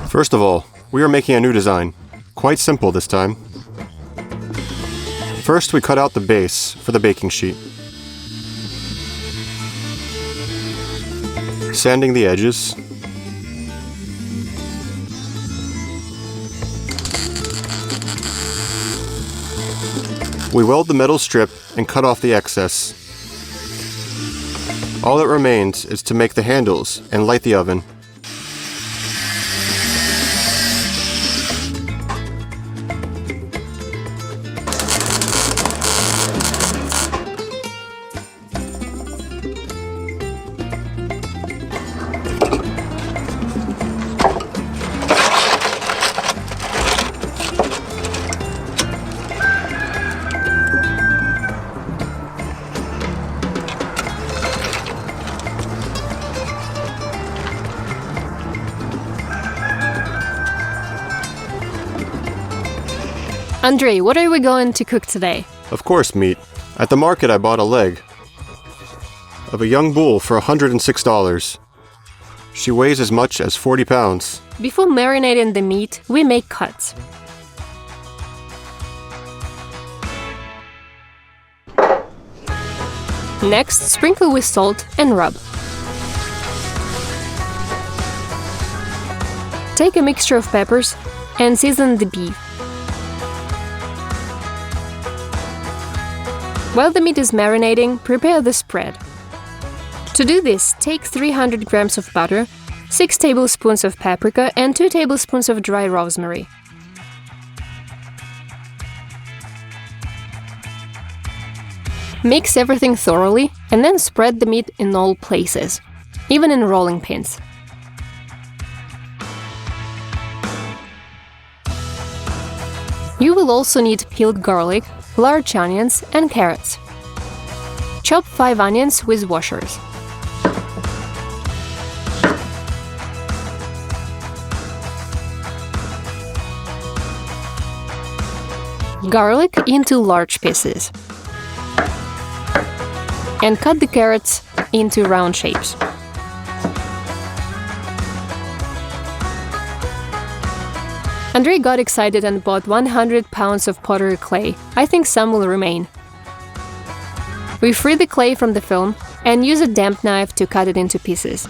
First of all, we are making a new design. Quite simple this time. First, we cut out the base for the baking sheet. Sanding the edges. We weld the metal strip and cut off the excess. All that remains is to make the handles and light the oven. Andrei, what are we going to cook today? Of course, meat. At the market, I bought a leg of a young bull for $106. She weighs as much as 40 pounds. Before marinating the meat, we make cuts. Next, sprinkle with salt and rub. Take a mixture of peppers and season the beef. While the meat is marinating, prepare the spread. To do this, take 300 grams of butter, 6 tablespoons of paprika and 2 tablespoons of dry rosemary. Mix everything thoroughly and then spread the meat in all places, even in rolling pins. You will also need peeled garlic, large onions and carrots. Chop 5 onions with washers. Garlic into large pieces. And cut the carrots into round shapes. Andrei got excited and bought 100 pounds of pottery clay. I think some will remain. We free the clay from the film and use a damp knife to cut it into pieces.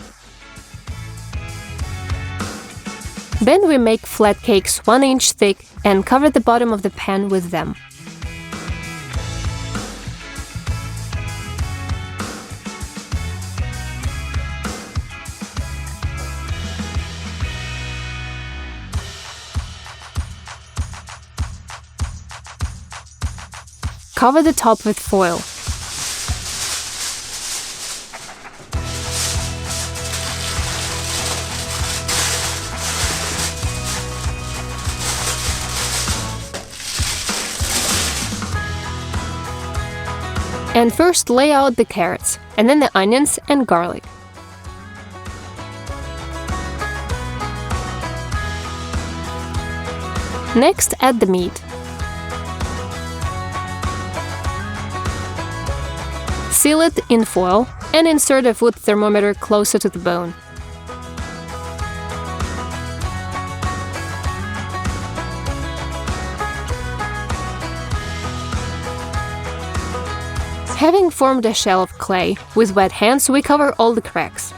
Then we make flat cakes 1 inch thick and cover the bottom of the pan with them. Cover the top with foil. And first lay out the carrots, and then the onions and garlic. Next, add the meat. Seal it in foil and insert a foot thermometer closer to the bone. Having formed a shell of clay, with wet hands we cover all the cracks.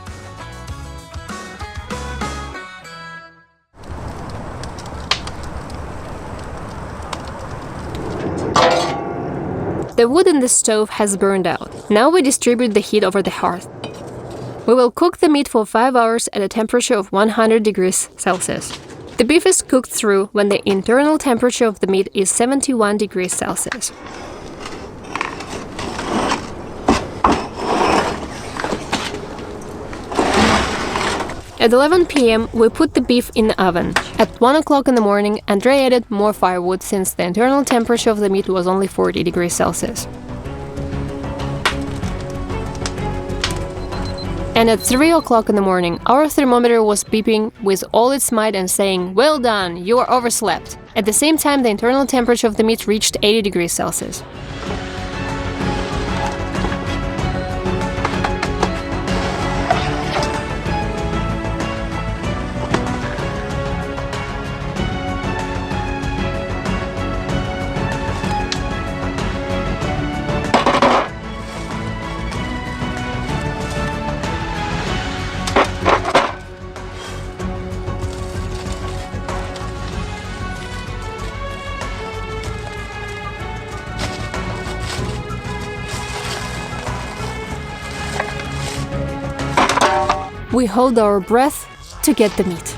The wood in the stove has burned out. Now we distribute the heat over the hearth. We will cook the meat for 5 hours at a temperature of 100 degrees Celsius. The beef is cooked through when the internal temperature of the meat is 71 degrees Celsius. At 11 p.m., we put the beef in the oven. At 1 o'clock in the morning, Andrei added more firewood since the internal temperature of the meat was only 40 degrees Celsius. And at 3 o'clock in the morning, our thermometer was beeping with all its might and saying, "Well done, you are overslept." At the same time, the internal temperature of the meat reached 80 degrees Celsius. We hold our breath to get the meat.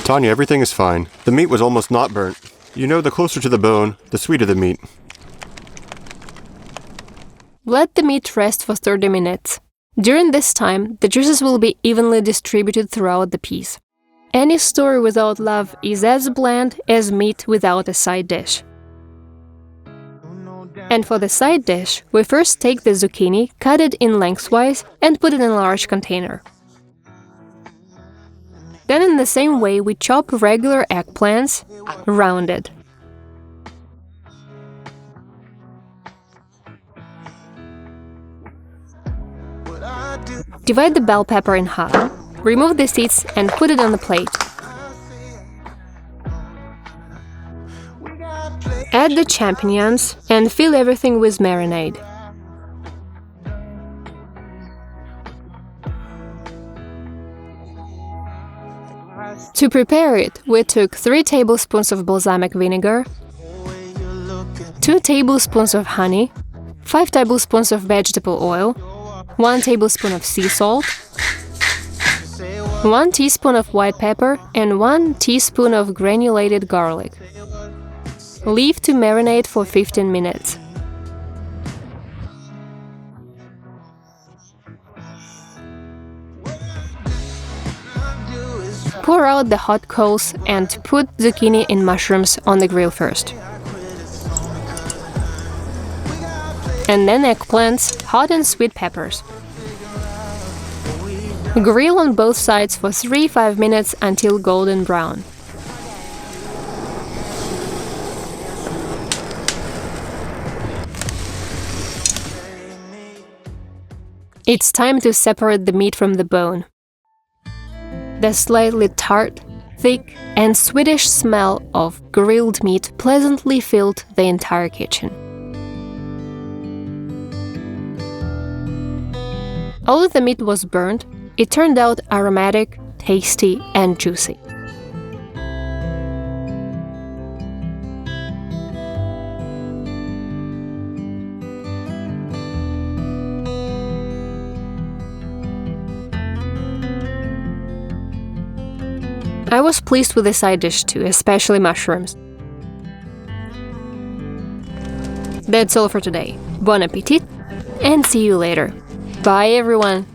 Tanya, everything is fine. The meat was almost not burnt. You know, the closer to the bone, the sweeter the meat. Let the meat rest for 30 minutes. During this time, the juices will be evenly distributed throughout the piece. Any story without love is as bland as meat without a side dish. And for the side dish, we first take the zucchini, cut it in lengthwise, and put it in a large container. Then in the same way, we chop regular eggplants, rounded. Divide the bell pepper in half, remove the seeds and put it on the plate. Add the champignons and fill everything with marinade. To prepare it, we took 3 tablespoons of balsamic vinegar, 2 tablespoons of honey, 5 tablespoons of vegetable oil, 1 tablespoon of sea salt, 1 teaspoon of white pepper, and 1 teaspoon of granulated garlic. Leave to marinate for 15 minutes. Pour out the hot coals and put zucchini and mushrooms on the grill first. And then eggplants, hot and sweet peppers. Grill on both sides for 3–5 minutes until golden brown. It's time to separate the meat from the bone. The slightly tart, thick, and sweetish smell of grilled meat pleasantly filled the entire kitchen. Although the meat was burnt, it turned out aromatic, tasty, and juicy. I was pleased with the side dish too, especially mushrooms. That's all for today. Bon appetit, and see you later. Bye everyone!